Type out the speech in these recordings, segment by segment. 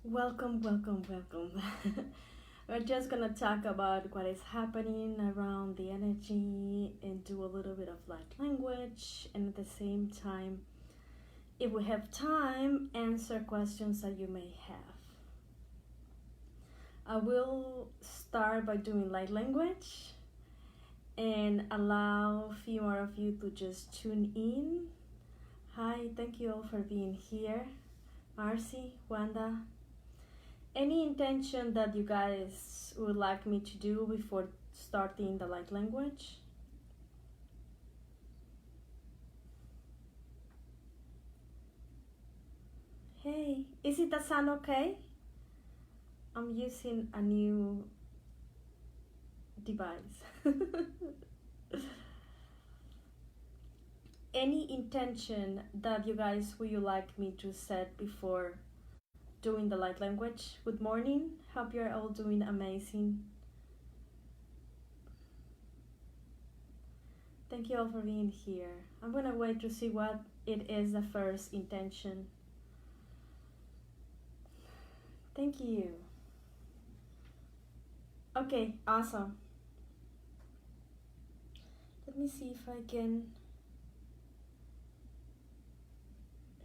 Welcome, welcome, welcome. We're just gonna talk about what is happening around the energy and do a little bit of light language, and at the same time, if we have time, answer questions that you may have. I will start by doing light language and allow a few more of you to just tune in. Hi, thank you all for being here. Marcy, Wanda, any intention that you guys would like me to do before starting the light language? Hey, is it the sound okay? I'm using a new device. Any intention that you guys would like me to set before doing the light language? Good morning. Hope you're all doing amazing. Thank you all for being here. I'm gonna wait to see what it is the first intention. Thank you. Okay, awesome. Let me see if I can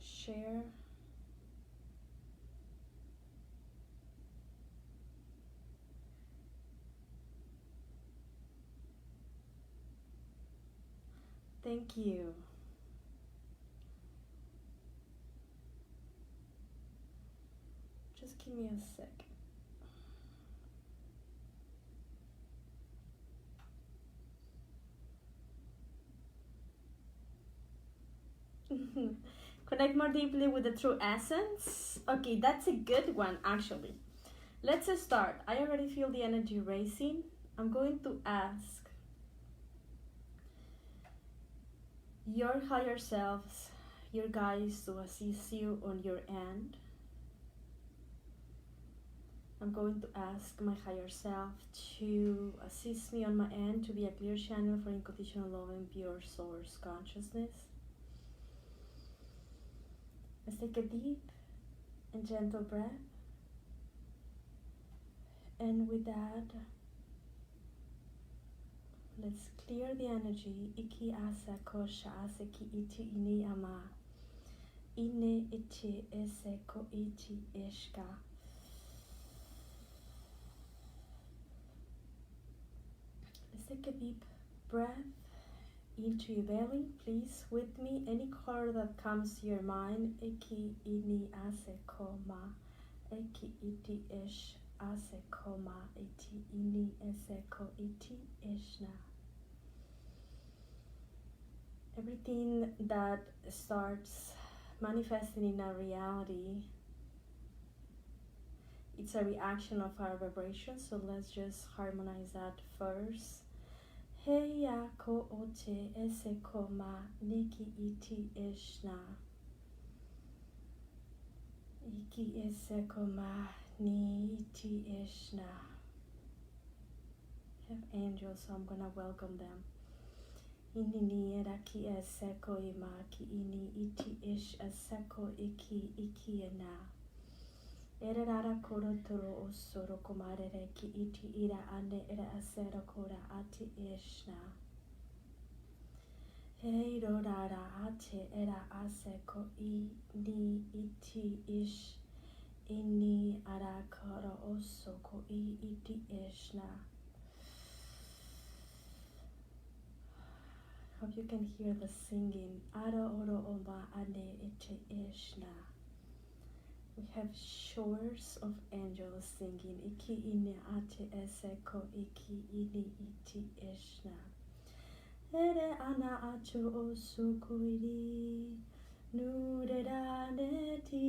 share. Thank you. Just give me a sec. Connect more deeply with the true essence. Okay, that's a good one actually. Let's start. I already feel the energy racing. I'm going to ask your higher selves, your guides, to assist you on your end. I'm going to ask my higher self to assist me on my end to be a clear channel for unconditional love and pure source consciousness. Let's take a deep and gentle breath. And with that, let's clear the energy. Iki asa kosha ase ki iti ini ama. Ine iti ese ko iti ishka. Let's take a deep breath into your belly. Please, with me, any color that comes to your mind. Iki ini ase koma. Iki iti ish ase koma. Iti ini ese ko iti ishna. Everything that starts manifesting in our reality, it's a reaction of our vibration, so let's just harmonize that first. Heya ko ote ese koma niki iti ishna. Iki ese koma ni iti ishna. I have angels, so I'm gonna welcome them. Inini era ki eseko ima ki ini iti ish eseko iki ena. Erara koro toro osoro komarere ki iti ira ane era asero kora ati ishna. Hei rorara ate era aseko I ni iti ish ini ara koro osoko I iti ishna. Hope you can hear the singing. Ara oro oma ane ite ishna. We have shores of angels singing. Iki ine ate eseko iki ini iti ishna. Ere ana acho osukuiri. Nurera neti.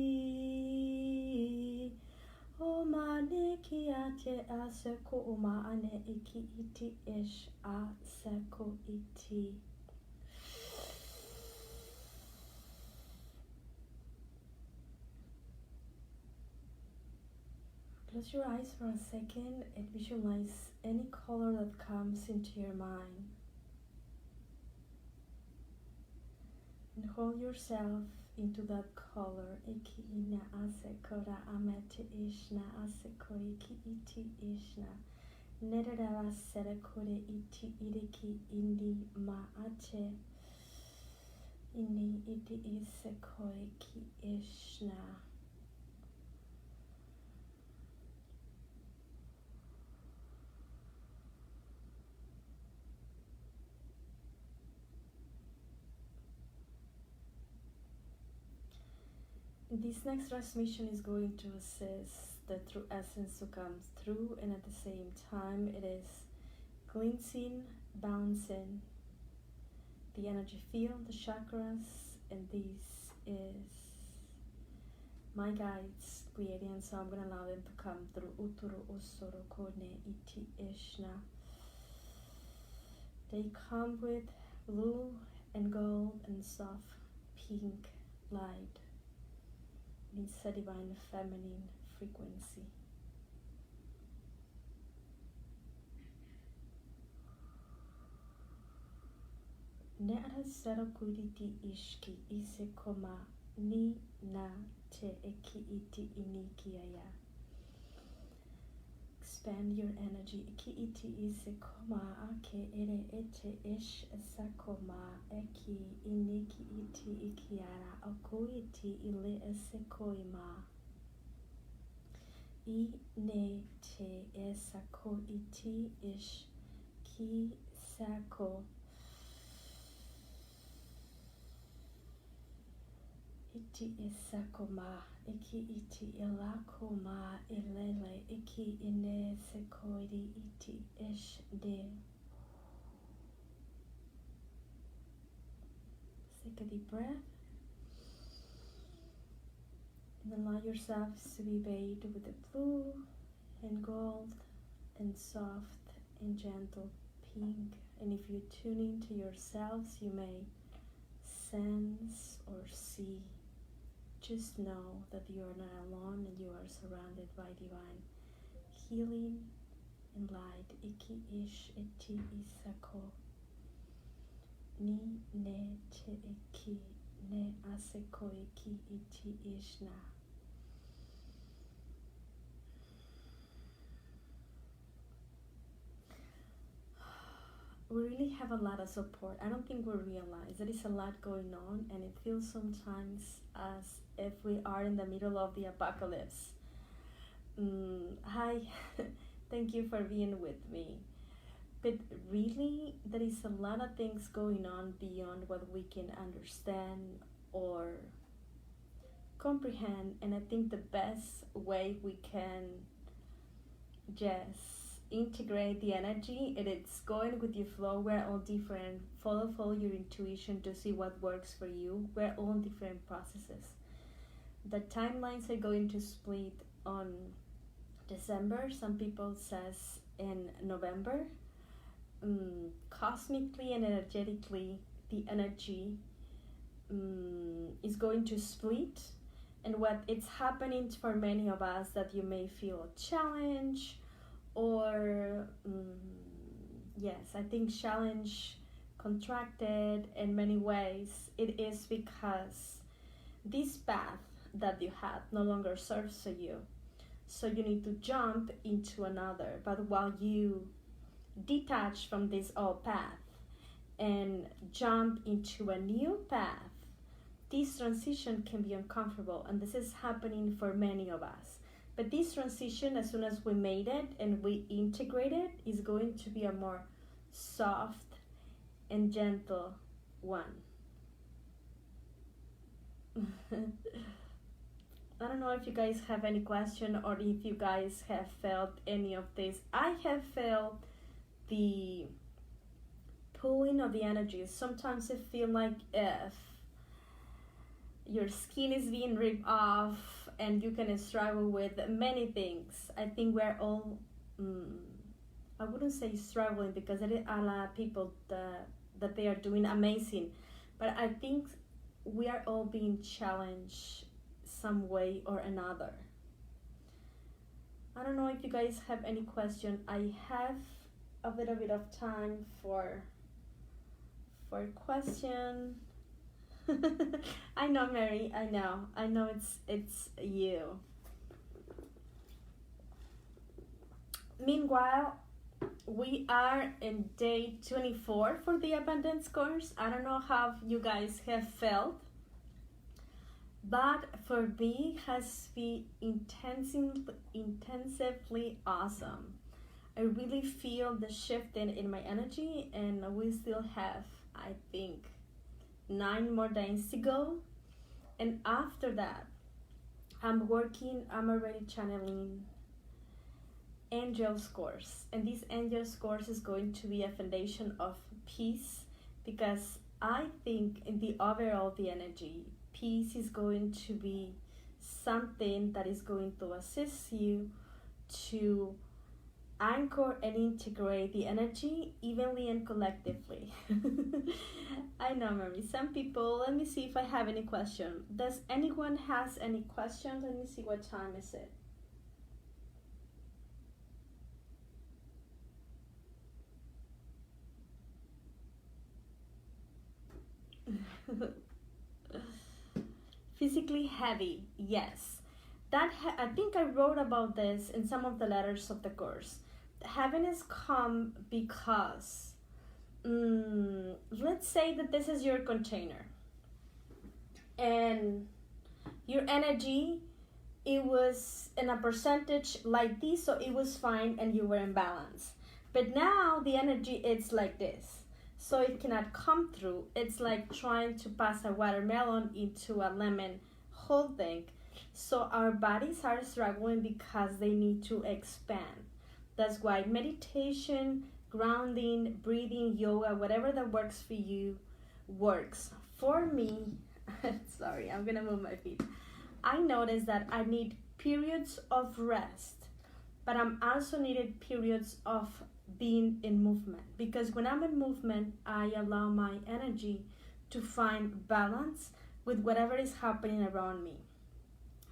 Oma neki ate aseko oma ane iki iti ish aseko iti. Close your eyes for a second and visualize any color that comes into your mind. And hold yourself into that color. Iki ina asekora amete ishna asekori ki iti ishna. Nerara serekore iti iriki indi maate. Ini iti isekoi ki ishna. This next transmission is going to assist the true essence to come through, and at the same time it is cleansing, balancing the energy field, the chakras, and this is my guides creating, so I'm going to allow them to come through. Uturu usuru kone iti ishna. They come with blue and gold and soft pink light. It's a divine feminine frequency. Ne'ara sarakuriti ishki ise koma ni na te eki iti inikiaya. Expand your energy. Eki iti ise koma ake ere ete ish sakoma eki iniki iti ikiara aku iti ile ese koima. I ne te esako iti ish ki sako. Iti isakoma, iki iti ilakoma, ilele, iki ine sekoiri iti ish de. Take a deep breath. And allow yourselves to be bathed with the blue and gold and soft and gentle pink. And if you tune into yourselves, you may sense or see. Just know that you are not alone and you are surrounded by divine healing and light. Iki ish iti isako. Ni ne te iki ne aseko iki iti ishna. We really have a lot of support. I don't think we realize there is a lot going on, and it feels sometimes as if we are in the middle of the apocalypse. Hi, thank you for being with me. But really, there is a lot of things going on beyond what we can understand or comprehend, and I think the best way we can just integrate the energy, and it's going with your flow. We're all different. Follow your intuition to see what works for you. We're all in different processes. The timelines are going to split on December. Some people says in November. Cosmically and energetically, the energy is going to split, and what it's happening for many of us that you may feel a challenge. Or yes, I think challenge contracted in many ways. It is because this path that you had no longer serves you, so you need to jump into another. But while you detach from this old path and jump into a new path, this transition can be uncomfortable, and this is happening for many of us. But this transition, as soon as we made it and we integrate it, is going to be a more soft and gentle one. I don't know if you guys have any question or if you guys have felt any of this. I have felt the pulling of the energies. Sometimes it feels like if your skin is being ripped off, and you can struggle with many things. I think we're all, I wouldn't say struggling, because there are a lot of people that they are doing amazing, but I think we are all being challenged some way or another. I don't know if you guys have any question. I have a little bit of time for question. I know, Mary. I know. I know it's you. Meanwhile, we are in day 24 for the abundance course. I don't know how you guys have felt, but for me has been intensively awesome. I really feel the shift in my energy, and we still have, I think, 9 more days to go. And after that, I'm already channeling Angels course, and this Angels course is going to be a foundation of peace, because I think in the overall the energy, peace is going to be something that is going to assist you to anchor and integrate the energy evenly and collectively. I know, Mary. Some people, let me see if I have any question. Does anyone has any questions? Let me see, what time is it? Physically heavy, yes. I think I wrote about this in some of the letters of the course. Heaviness come because, let's say that this is your container, and your energy, it was in a percentage like this, so it was fine and you were in balance. But now the energy, it's like this, so it cannot come through. It's like trying to pass a watermelon into a lemon whole thing. So our bodies are struggling because they need to expand. That's why meditation, grounding, breathing, yoga, whatever that works for you, works. For me, sorry, I'm gonna move my feet. I noticed that I need periods of rest, but I'm also needed periods of being in movement, because when I'm in movement, I allow my energy to find balance with whatever is happening around me.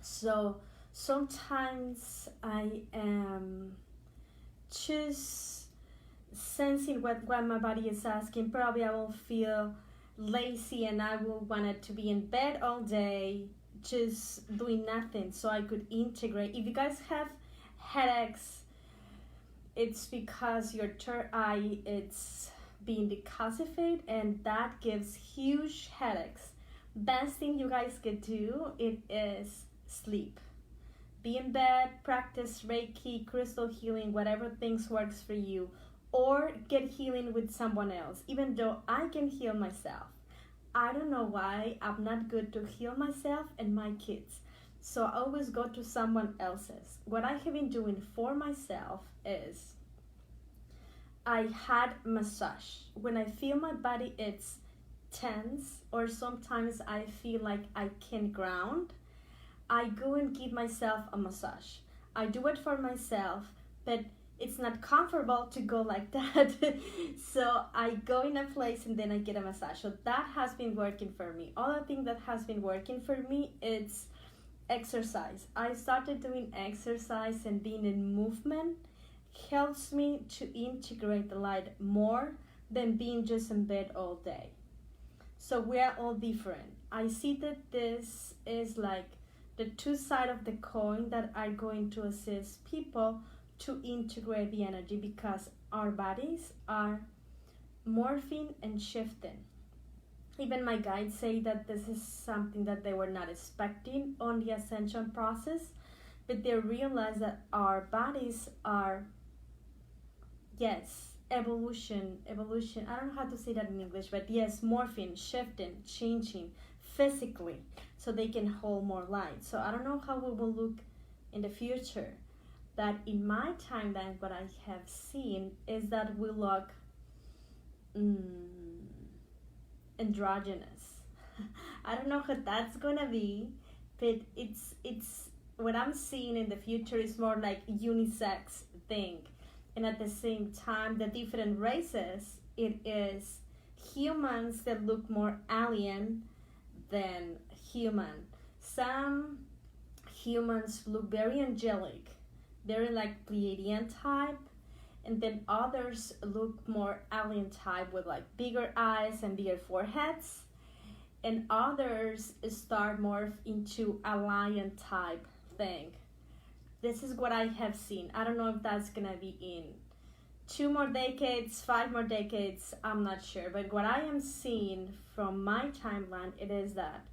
So sometimes I am just sensing what my body is asking. Probably I will feel lazy and I will want it to be in bed all day, just doing nothing, so I could integrate. If you guys have headaches, it's because your third eye, it's being decalcified, and that gives huge headaches. Best thing you guys could do, it is sleep. Be in bed, practice Reiki, crystal healing, whatever things works for you, or get healing with someone else. Even though I can heal myself, I don't know why I'm not good to heal myself and my kids. So I always go to someone else's. What I have been doing for myself is I had massage. When I feel my body it's tense, or sometimes I feel like I can't ground, I go and give myself a massage. I do it for myself, but it's not comfortable to go like that. So I go in a place and then I get a massage. So that has been working for me. Other thing that has been working for me is exercise. I started doing exercise, and being in movement helps me to integrate the light more than being just in bed all day. So we're all different. I see that this is like the two sides of the coin that are going to assist people to integrate the energy, because our bodies are morphing and shifting. Even my guides say that this is something that they were not expecting on the ascension process, but they realize that our bodies are, yes, evolution. I don't know how to say that in English, but yes, morphing, shifting, changing physically, so they can hold more light. So I don't know how we will look in the future, but in my timeline, what I have seen is that we look androgynous. I don't know what that's gonna be, but it's what I'm seeing in the future is more like unisex thing. And at the same time, the different races, it is humans that look more alien than human. Some humans look very angelic, very like Pleiadian type, and then others look more alien type with like bigger eyes and bigger foreheads. and others start morph into a lion type thing. This is what I have seen. I don't know if that's gonna be in 2 more decades, 5 more decades, I'm not sure. But what I am seeing from my timeline, it is that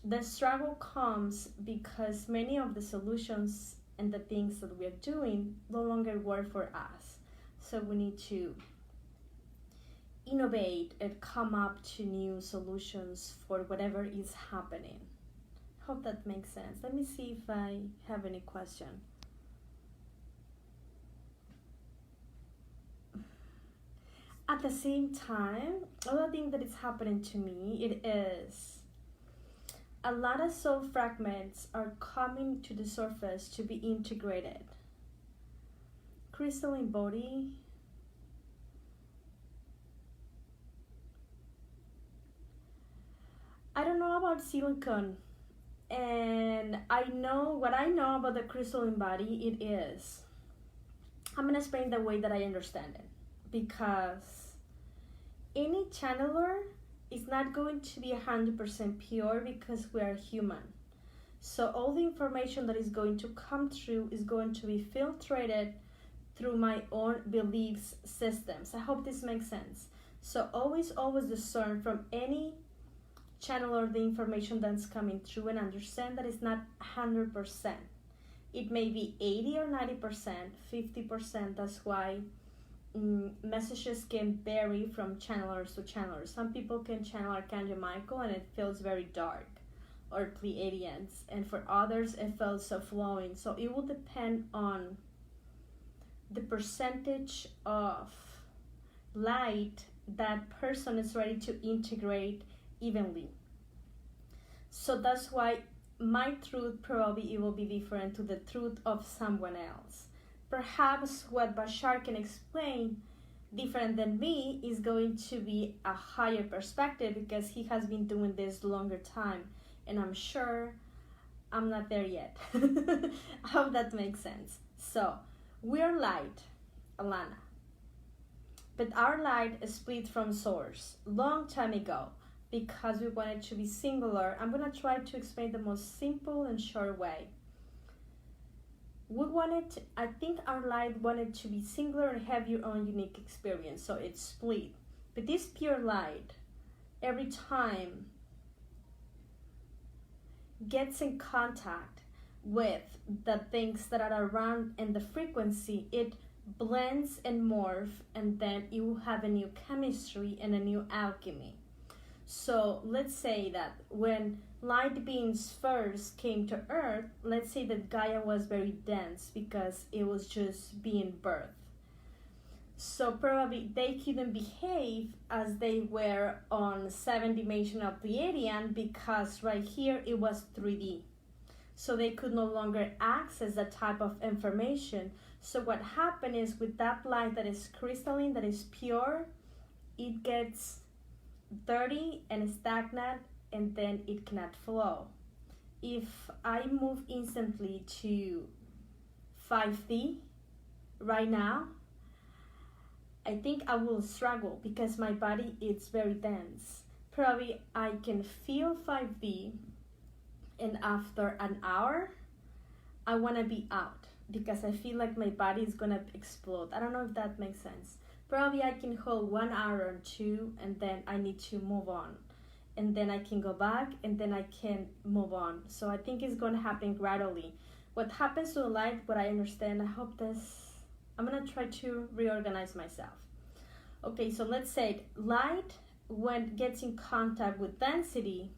the struggle comes because many of the solutions and the things that we are doing no longer work for us. So we need to innovate and come up to new solutions for whatever is happening. Hope that makes sense. Let me see if I have any question. At the same time, another thing that is happening to me, it is a lot of soul fragments are coming to the surface to be integrated. Crystalline body. I don't know about silicone, and I know what I know about the crystalline body, it is. I'm gonna explain the way that I understand it, because any channeler is not going to be 100% pure because we are human. So all the information that is going to come through is going to be filtered through my own beliefs systems. I hope this makes sense. So always discern from any channeler the information that's coming through and understand that it's not 100%. It may be 80 or 90%, 50%. That's why messages can vary from channelers to channelers. Some people can channel Archangel Michael and it feels very dark, or Pleiadians, and for others it feels so flowing. So it will depend on the percentage of light that person is ready to integrate evenly. So that's why my truth probably it will be different to the truth of someone else. Perhaps what Bashar can explain different than me is going to be a higher perspective because he has been doing this longer time, and I'm sure I'm not there yet. I hope that makes sense. So we're light, Alana, but our light is split from source long time ago because we wanted to be singular. I'm gonna try to explain the most simple and short way. I think our light wanted to be singular and have your own unique experience, so it's split. But this pure light, every time gets in contact with the things that are around and the frequency, it blends and morph, and then you will have a new chemistry and a new alchemy. So let's say that when light beings first came to Earth, let's say that Gaia was very dense because it was just being birthed. So probably they couldn't behave as they were on 7-dimensional Pleiadian because right here it was 3D. So they could no longer access that type of information. So what happened is with that light that is crystalline, that is pure, it gets dirty and stagnant, and then it cannot flow. If I move instantly to 5D right now, I think I will struggle because my body is very dense. Probably I can feel 5D, and after an hour, I want to be out because I feel like my body is going to explode. I don't know if that makes sense. Probably I can hold 1 hour or 2, and then I need to move on. And then I can go back, and then I can move on. So I think it's going to happen gradually. What happens to the light, what I understand, I'm going to try to reorganize myself. Okay, so let's say light, when it gets in contact with density,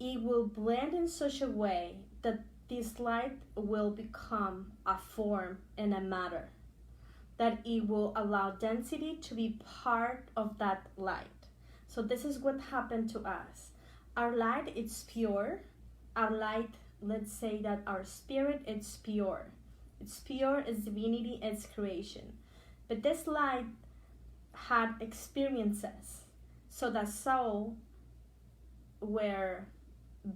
it will blend in such a way that this light will become a form and a matter, that it will allow density to be part of that light. So this is what happened to us. Our light is pure. Our light, let's say that our spirit is pure. It's pure, it's divinity, it's creation. But this light had experiences. So the soul were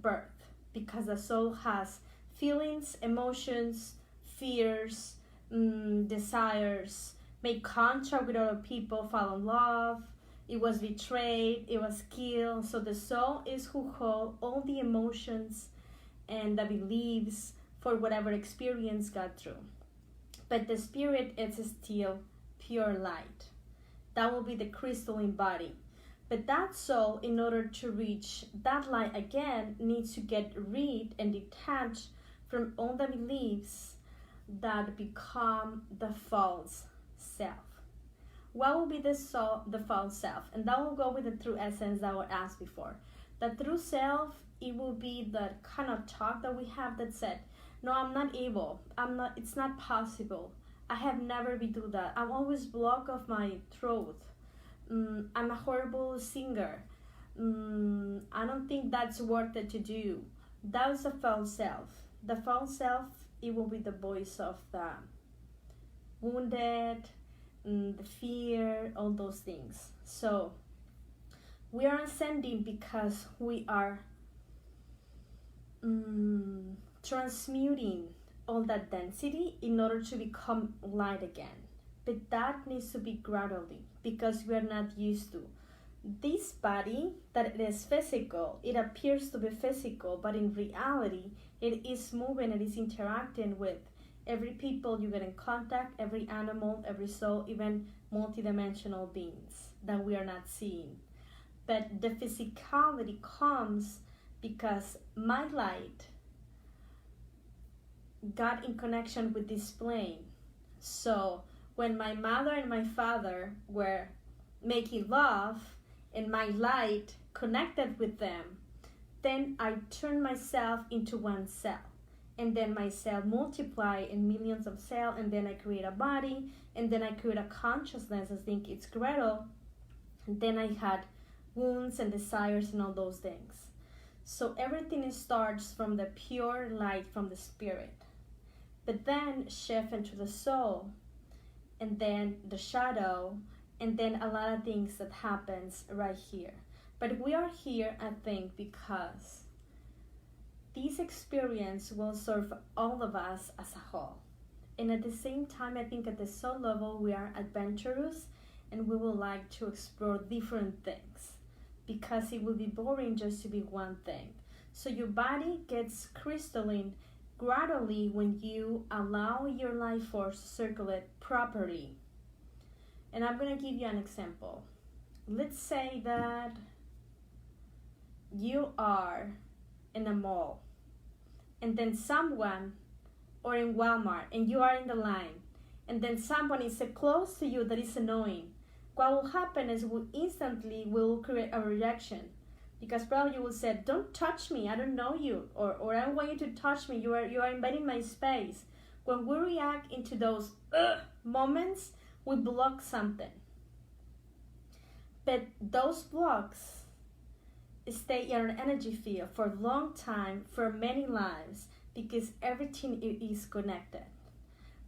birthed because the soul has feelings, emotions, fears, desires, make contract with other people, fall in love, it was betrayed, it was killed. So the soul is who hold all the emotions and the beliefs for whatever experience got through. But the spirit is still pure light. That will be the crystalline body. But that soul, in order to reach that light again, needs to get rid and detached from all the beliefs that become the false self. What will be the soul, the false self? And that will go with the true essence that was asked before. The true self, it will be the kind of talk that we have that said, no, I'm not able. It's not possible. I have never been through that. I'm always blocked of my throat. I'm a horrible singer. I don't think that's worth it to do. That's the false self. The false self, it will be the voice of the wounded, the fear, all those things. So we are ascending because we are transmuting all that density in order to become light again. But that needs to be gradually because we are not used to. This body that it is physical, it appears to be physical, but in reality, it is moving, it is interacting with every people you get in contact, every animal, every soul, even multidimensional beings that we are not seeing. But the physicality comes because my light got in connection with this plane. So when my mother and my father were making love and my light connected with them, then I turned myself into one cell. And then my cell multiply in millions of cells, and then I create a body, and then I create a consciousness. I think it's Gretel. And then I had wounds and desires and all those things. So everything starts from the pure light from the spirit. But then shift into the soul, and then the shadow, and then a lot of things that happens right here. But we are here, I think, because this experience will serve all of us as a whole. And at the same time, I think at the soul level, we are adventurous and we would like to explore different things because it will be boring just to be one thing. So your body gets crystalline gradually when you allow your life force to circulate properly. And I'm going to give you an example. Let's say that you are in a mall and then someone, or in Walmart, and you are in the line, and then someone is so close to you that is annoying. What will happen is we instantly will create a rejection, because probably you will say, don't touch me, I don't know you, or I don't want you to touch me, you are invading my space. When we react into those moments, we block something. But those blocks stay in our energy field for a long time, for many lives, because everything is connected.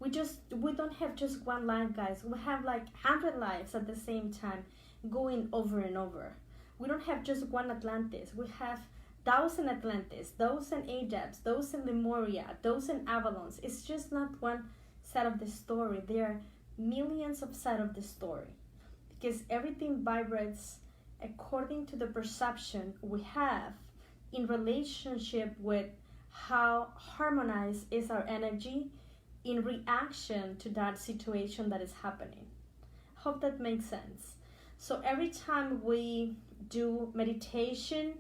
We don't have just one life, guys. We have like 100 lives at the same time going over and over. We don't have just one Atlantis. We have 1,000 Atlantis, 1,000 Ajax, 1,000 Lemuria, 1,000 Avalons. It's just not one side of the story. There are millions of sides of the story, because everything vibrates according to the perception we have in relationship with how harmonized is our energy in reaction to that situation that is happening. Hope that makes sense. So every time we do meditation,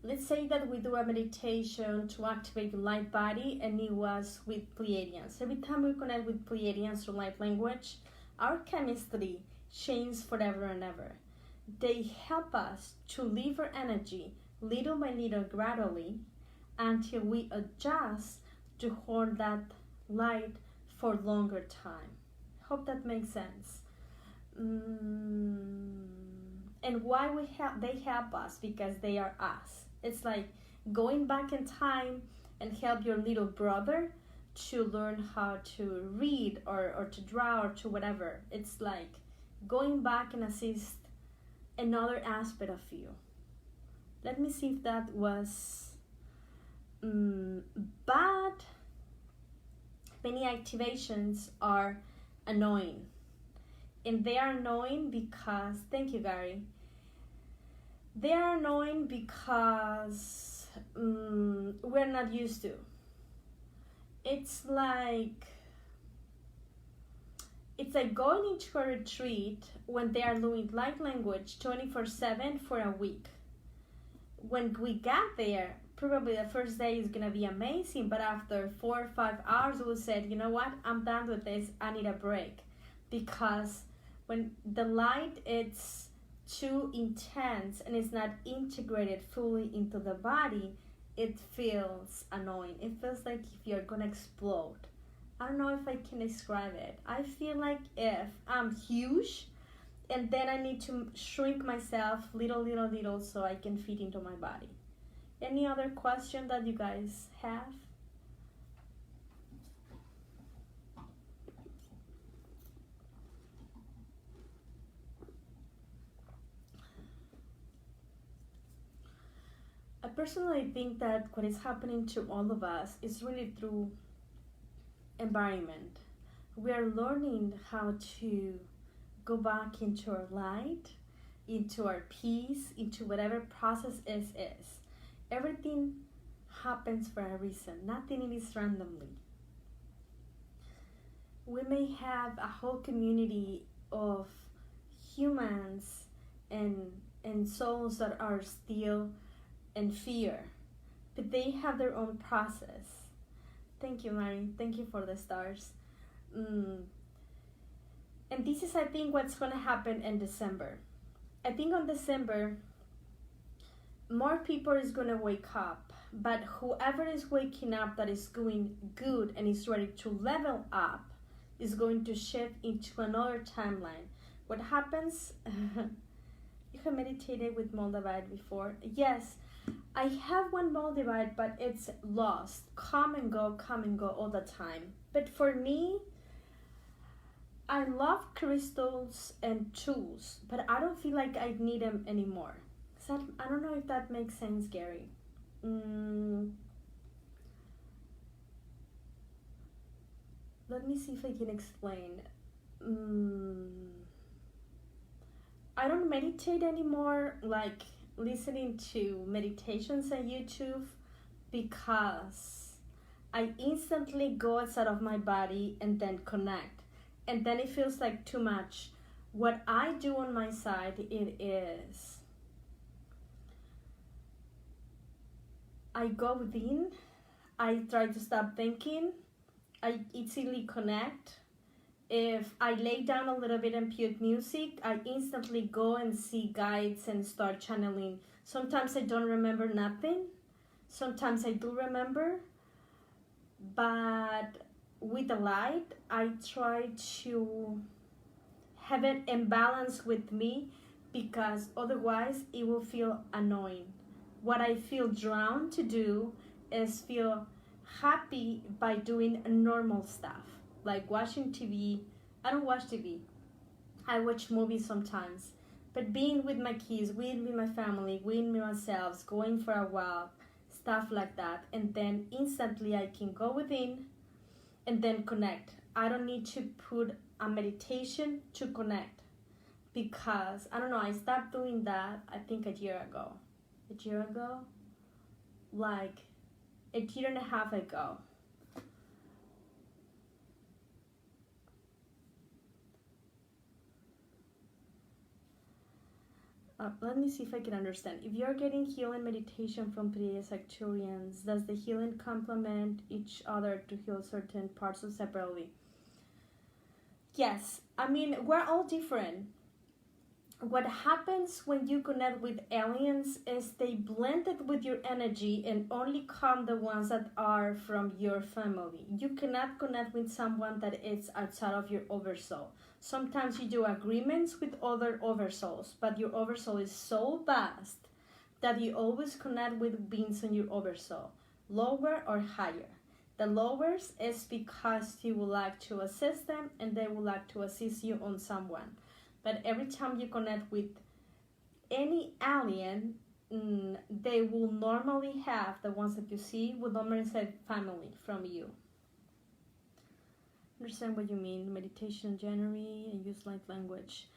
let's say that we do a meditation to activate the light body, and it was with Pleiadians. Every time we connect with Pleiadians through light language, our chemistry changes forever and ever. They help us to live our energy little by little, gradually, until we adjust to hold that light for longer time. Hope that makes sense. And why they help us? Because they are us. It's like going back in time and help your little brother to learn how to read or to draw or to whatever. It's like going back and assist another aspect of you. Let me see if that was bad. Many activations are annoying, And they are annoying because, thank you, Gary. They are annoying because we're not used to. It's like going into a retreat when they are doing light language 24/7 for a week. When we got there, probably the first day is gonna be amazing, but after 4 or 5 hours, we said, you know what? I'm done with this. I need a break, because when the light it's too intense and it's not integrated fully into the body, it feels annoying. It feels like if you're gonna explode. I don't know if I can describe it. I feel like if I'm huge and then I need to shrink myself little so I can fit into my body. Any other question that you guys have? I personally think that what is happening to all of us is really through environment. We are learning how to go back into our light, into our peace, into whatever process is. Everything happens for a reason. Nothing is randomly. We may have a whole community of humans and souls that are still in fear, but they have their own process. Thank you, Mary. Thank you for the stars. And this is, I think, what's going to happen in December. I think on December, more people is going to wake up, but whoever is waking up that is going good and is ready to level up is going to shift into another timeline. What happens? You have meditated with Moldavite before? Yes. I have one Moldavite, but it's lost. Come and go all the time. But for me, I love crystals and tools, but I don't feel like I need them anymore. So I don't know if that makes sense, Gary. Let me see if I can explain. I don't meditate anymore, like listening to meditations on YouTube, because I instantly go outside of my body and then connect, and then it feels like too much. What I do on my side, it is I go within, I try to stop thinking, I easily connect. If I lay down a little bit and put music, I instantly go and see guides and start channeling. Sometimes I don't remember nothing. Sometimes I do remember. But with the light, I try to have it in balance with me, because otherwise it will feel annoying. What I feel drawn to do is feel happy by doing normal stuff. Like watching TV. I don't watch TV. I watch movies sometimes. But being with my kids, being with my family, being with myself, going for a walk, stuff like that. And then instantly I can go within and then connect. I don't need to put a meditation to connect, because, I don't know, I stopped doing that, I think a year ago. Like a year and a half ago. Let me see if I can understand. If you're getting healing meditation from previous Arcturians, does the healing complement each other to heal certain parts of separately? Yes. I mean, we're all different. What happens when you connect with aliens is they blend it with your energy and only come the ones that are from your family. You cannot connect with someone that is outside of your oversoul. Sometimes you do agreements with other oversouls, but your oversoul is so vast that you always connect with beings on your oversoul, lower or higher. The lowers is because you would like to assist them and they would like to assist you on someone. But every time you connect with any alien, they will normally have, the ones that you see, will normally say family from you. Understand what you mean. Meditation in January and use light language.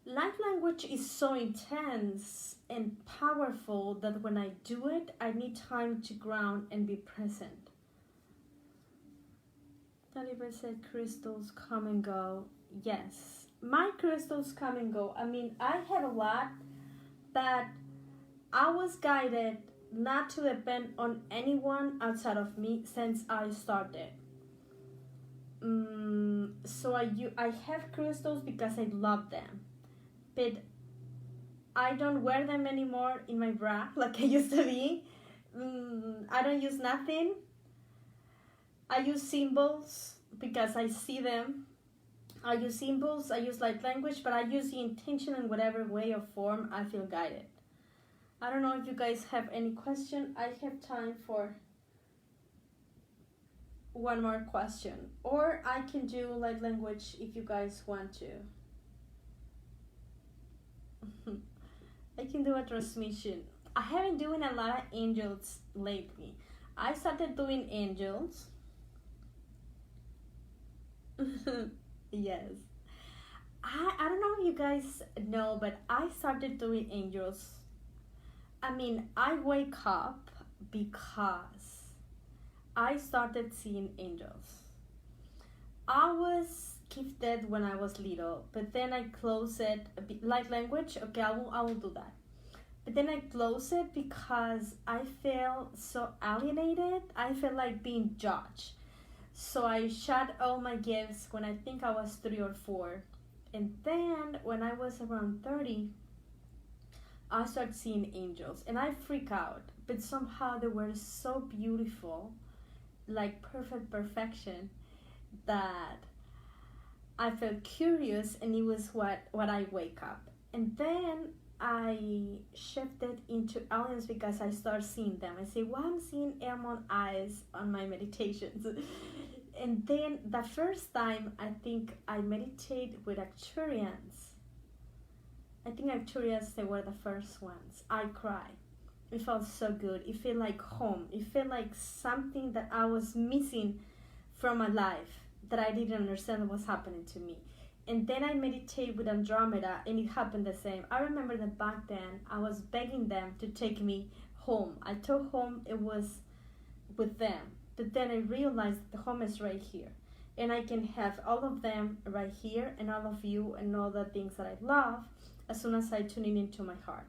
Light language is so intense and powerful that when I do it, I need time to ground and be present. Taliban said crystals come and go. Yes, my crystals come and go. I mean, I have a lot, but I was guided not to depend on anyone outside of me since I started. So I have crystals because I love them, but I don't wear them anymore in my bra like I used to be. I don't use nothing. I use symbols because I see them. I use symbols, I use light language, but I use the intention in whatever way or form I feel guided. I don't know if you guys have any question. I have time for one more question. Or I can do light language if you guys want to. I can do a transmission. I haven't doing a lot of angels lately. I started doing angels. Yes. I don't know if you guys know, but I started doing angels. I mean, I wake up because I started seeing angels. I was gifted when I was little, but then I closed it. Light language, okay, I will do that. But then I closed it because I felt so alienated. I felt like being judged. So I shut all my gifts when I think I was 3 or 4. And then when I was around 30, I started seeing angels. And I freak out. But somehow they were so beautiful, like perfection, that I felt curious, and it was what I wake up. And then I shifted into aliens because I started seeing them. I say, well, I'm seeing almond eyes on my meditations. And then the first time I think I meditate with Arcturians. I think Arcturians, they were the first ones. I cried. It felt so good. It felt like home. It felt like something that I was missing from my life, that I didn't understand what was happening to me. And then I meditate with Andromeda, and it happened the same. I remember that back then I was begging them to take me home. I thought home it was with them, but then I realized that the home is right here, and I can have all of them right here, and all of you, and all the things that I love, as soon as I tune in into my heart.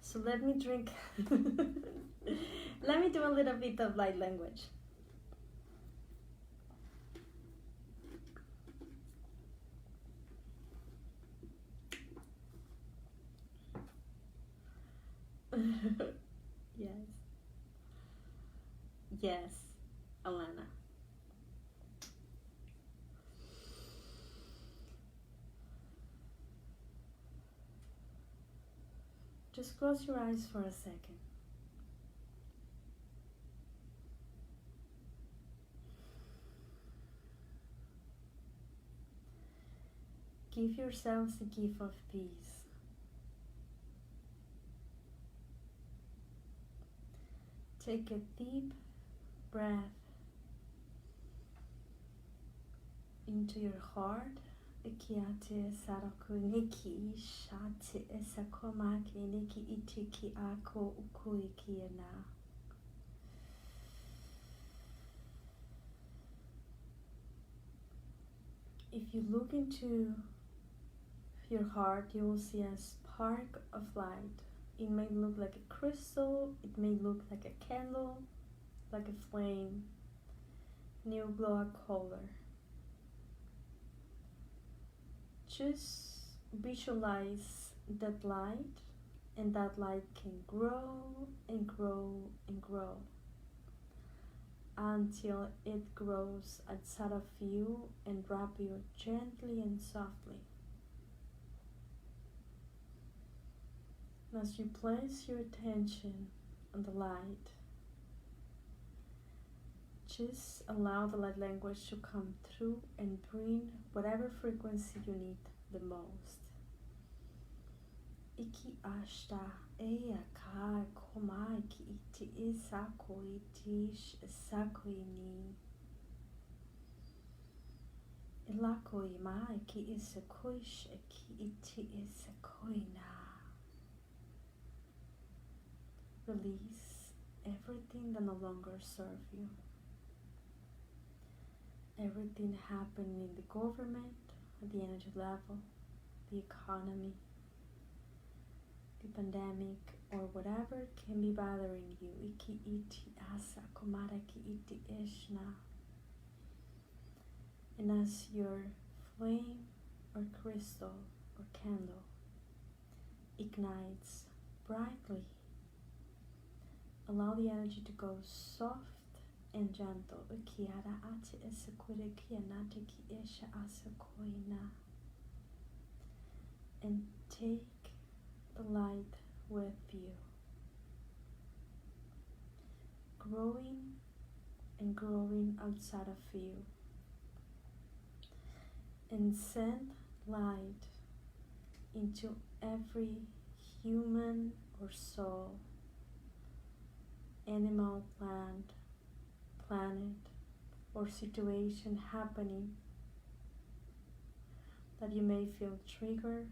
So let me drink. Let me do a little bit of light language. Yes. Yes, Alana. Just close your eyes for a second. Give yourselves the gift of peace. Take a deep breath into your heart. Ikiate saraku niki shate esakomake niki itiki ako ukuikiena. If you look into your heart, you will see a spark of light. It may look like a crystal, it may look like a candle, like a flame, and it will glow a color. Just visualize that light, and that light can grow and grow and grow until it grows outside of you and wrap you gently and softly. As you place your attention on the light, just allow the light language to come through and bring whatever frequency you need the most. Iki ashta eya ka komai ki iti isako itish sakoini. Ilakoi mai ki isekoish ki iti isekoina. Release everything that no longer serves you. Everything happening in the government, at the energy level, the economy, the pandemic, or whatever can be bothering you. Iki iti asa komara ki iti ishna. And as your flame or crystal or candle ignites brightly, allow the energy to go soft and gentle. Ukiara ati esekure kianati ki isha asekoina. And take the light with you. Growing and growing outside of you. And send light into every human or soul, animal, plant, planet, or situation happening that you may feel triggered,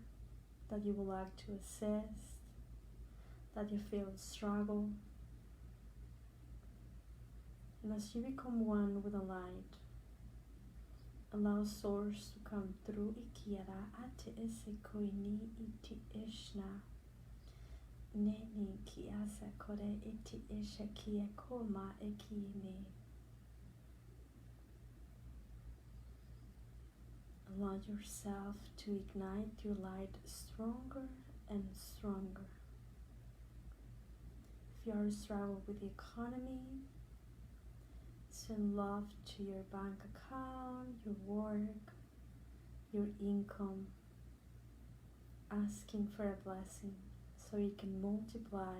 that you would like to assist, that you feel struggle. And as you become one with the light, allow source to come through. Ikiara ate esekoini iti ishna. Neni ki asa kore iti isha kia koma ekini. Allow yourself to ignite your light stronger and stronger. If you are struggling with the economy, send love to your bank account, your work, your income, asking for a blessing so you can multiply.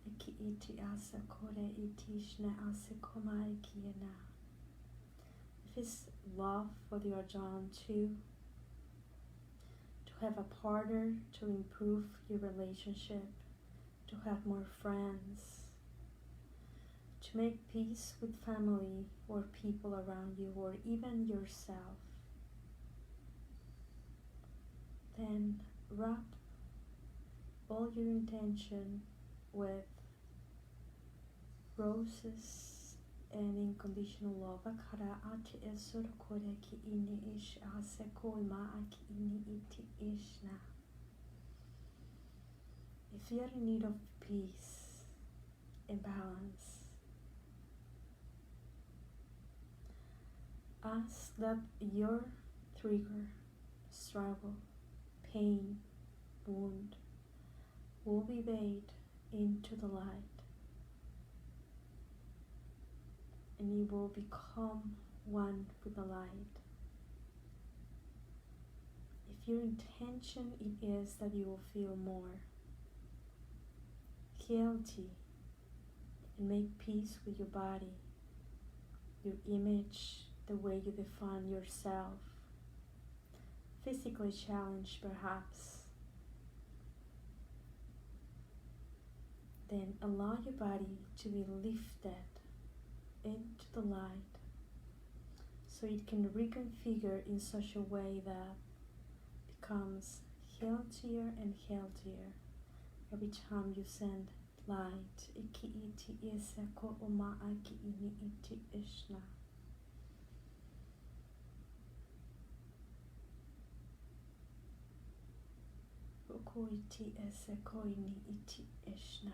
Eki iti asa kore iti shna asa koma ekiena. If it's love, what you are drawn to have a partner, to improve your relationship, to have more friends, to make peace with family or people around you or even yourself, then wrap all your intention with roses and unconditional love. Akara ati esoro kore ki ini ish ase koima aki ini iti ishna. If you are in need of peace and balance, ask that your trigger, struggle, pain, wound will be bathed into the light, and you will become one with the light. If your intention it is that you will feel more healthy and make peace with your body, your image, the way you define yourself, physically challenged perhaps, then allow your body to be lifted into the light so it can reconfigure in such a way that becomes healthier and healthier every time you send light. Iki iti isa ko oma aki ini iti ishna. Oko iti isa ko ini iti ishna.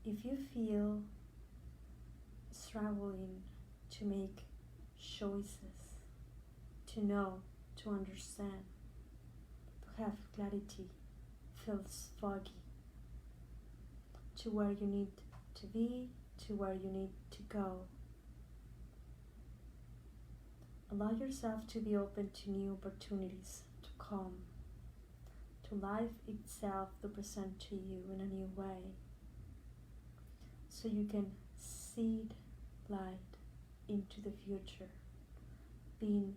If you feel struggling to make choices, to know, to understand, to have clarity, feels foggy, to where you need to be, to where you need to go, allow yourself to be open to new opportunities to come, to life itself to present to you in a new way, so you can seed light into the future, being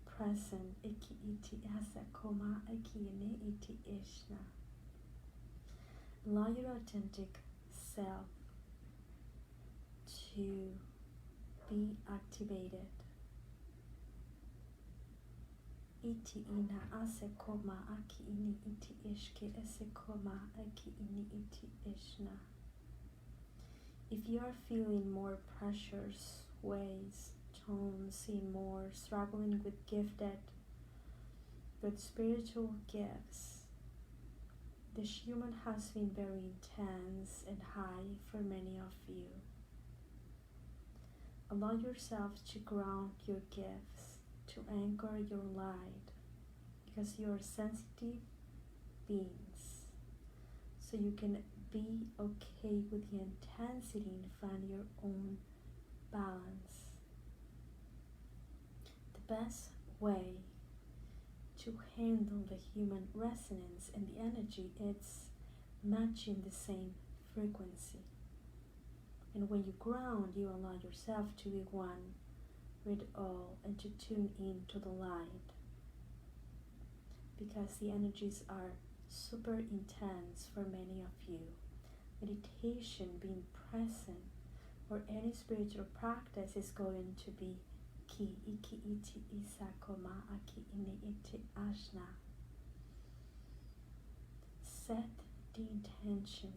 present. Iki iti asa koma iki ne iti ishna. Allow your authentic self to be activated. Iti ina ase koma aki ini iti ishke ese koma aki ini iti ishna. If you are feeling more pressures, ways, tones, seeing more, struggling with spiritual gifts, this human has been very intense and high for many of you. Allow yourself to ground your gifts, to anchor your light, because you are sensitive beings. So you can be okay with the intensity and find your own balance. The best way to handle the human resonance and the energy is matching the same frequency. And when you ground, you allow yourself to be one with all and to tune into the light, because the energies are super intense for many of you. Meditation, being present, or any spiritual practice is going to be key. Iki iti isa koma aki ini iti ashna. Set the intention.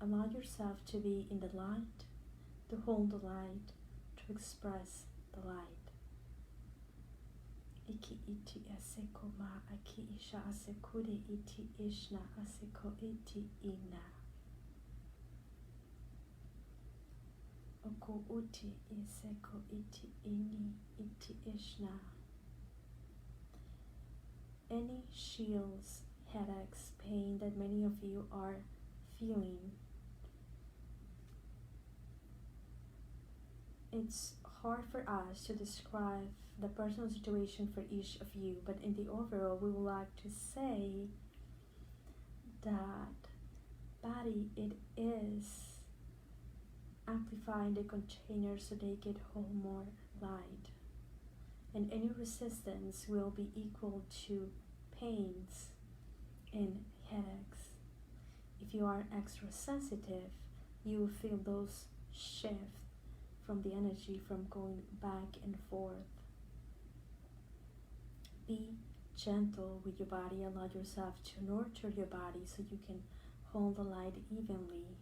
Allow yourself to be in the light, to hold the light, to express the light. Iki iti aseko ma aki isha asekure iti ishna aseko iti ina. Oko uti iseko iti ini iti ishna. Any chills, headaches, pain that many of you are feeling, it's hard for us to describe the personal situation for each of you, but in the overall, we would like to say that body, it is amplifying the container so they can hold more light, and any resistance will be equal to pains and headaches. If you are extra sensitive, you will feel those shifts from the energy from going back and forth. Be gentle with your body. Allow yourself to nurture your body so you can hold the light evenly.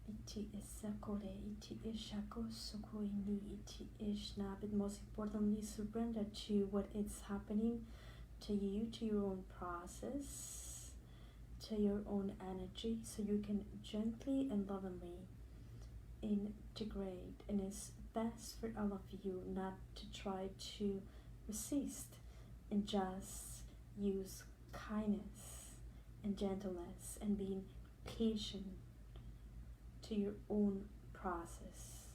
Iti isakore, iti ishako sukoini, iti ishna. But most importantly, surrender to what is happening to you, to your own process, to your own energy, so you can gently and lovingly integrate. And it's best for all of you not to try to resist, and just use kindness and gentleness and being patient to your own process.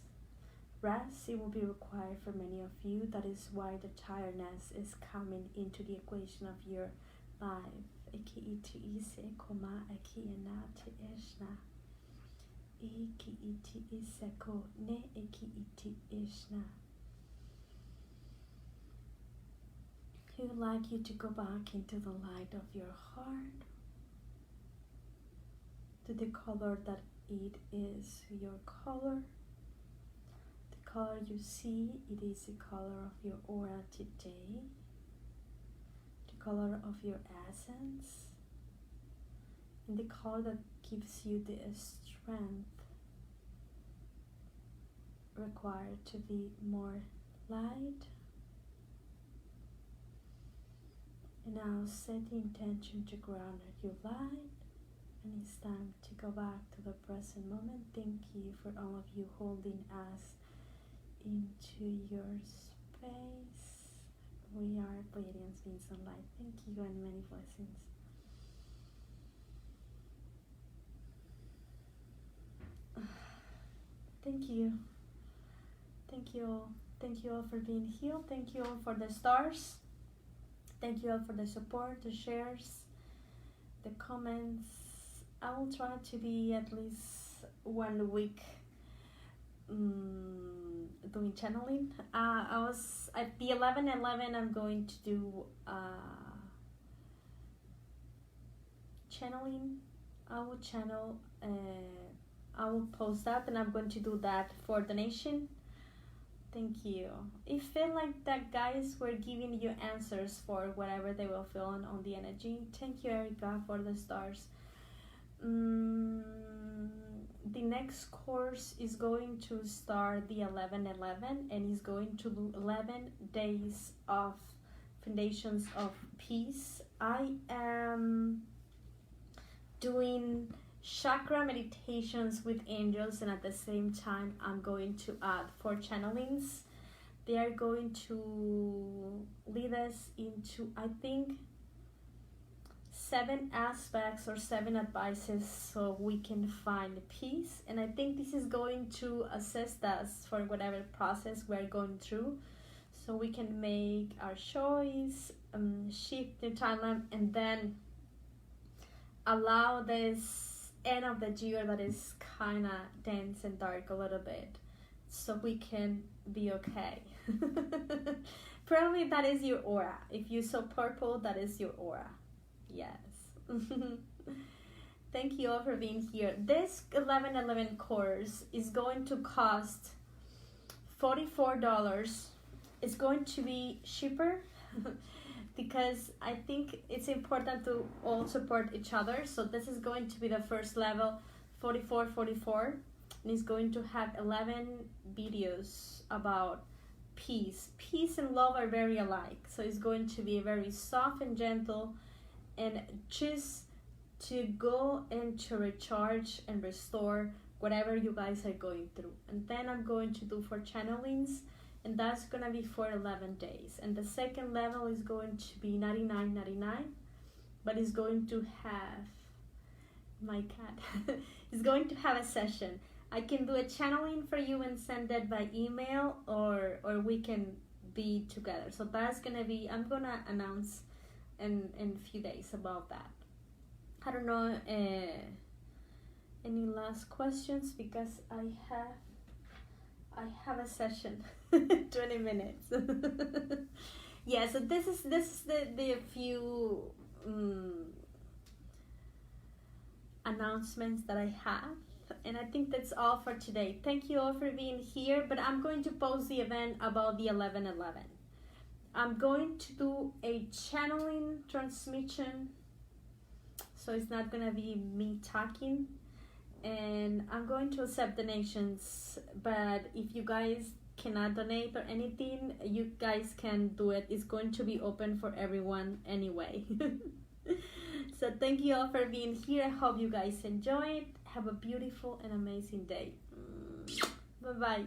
Rest, it will be required for many of you. That is why the tiredness is coming into the equation of your life. Iki iti ise koma aki enate eshna. Iki iti ise ko ne iki iti ishna. He would like you to go back into the light of your heart, to the color that it is your color. The color you see, it is the color of your aura today, the color of your essence, and the color that gives you the strength required to be more light. And now set the intention to ground at your light, and it's time to go back to the present moment. Thank you for all of you holding us into your space. We are Pleiadians beings in light. Thank you and many blessings. Thank you. Thank you all. Thank you all for being healed. Thank you all for the stars. Thank you all for the support, the shares, the comments. I will try to be at least 1 week doing channeling. I was at the 11/11. I'm going to do channeling I will channel, I will post that, and I'm going to do that for donation. Thank you. It felt like that guys were giving you answers for whatever they were feeling on the energy. Thank you, Erica, for the stars. The next course is going to start the 11/11, and is going to do 11 days of foundations of peace. I am doing chakra meditations with angels, and at the same time I'm going to add 4 channelings. They are going to lead us into, I think, 7 aspects or 7 advices so we can find peace. And I think this is going to assist us for whatever process we're going through, so we can make our choice, shift the timeline, and then allow this end of the year that is kind of dense and dark a little bit, so we can be okay. Probably that is your aura. If you saw purple, that is your aura. Yes. Thank you all for being here. This 11/11 course is going to cost $44. It's going to be cheaper because I think it's important to all support each other. So this is going to be the first level, 44, and it's going to have 11 videos about peace. Peace and love are very alike, so it's going to be very soft and gentle, and just to go and to recharge and restore whatever you guys are going through. And then I'm going to do 4 channelings, and that's gonna be for 11 days. And the second level is going to be $99.99, but it's going to have my cat. It's going to have a session. I can do a channeling for you and send that by email, or we can be together. So that's gonna be, I'm gonna announce in a few days about that. I don't know, any last questions, because I have a session 20 minutes. Yeah, so this is the few announcements that I have, and I think that's all for today. Thank you all for being here, but I'm going to post the event about the 11/11. I'm going to do a channeling transmission, so it's not gonna be me talking, and I'm going to accept donations, but if you guys cannot donate or anything, you guys can do it. It's going to be open for everyone anyway. So thank you all for being here. I hope you guys enjoy it. Have a beautiful and amazing day. Bye bye.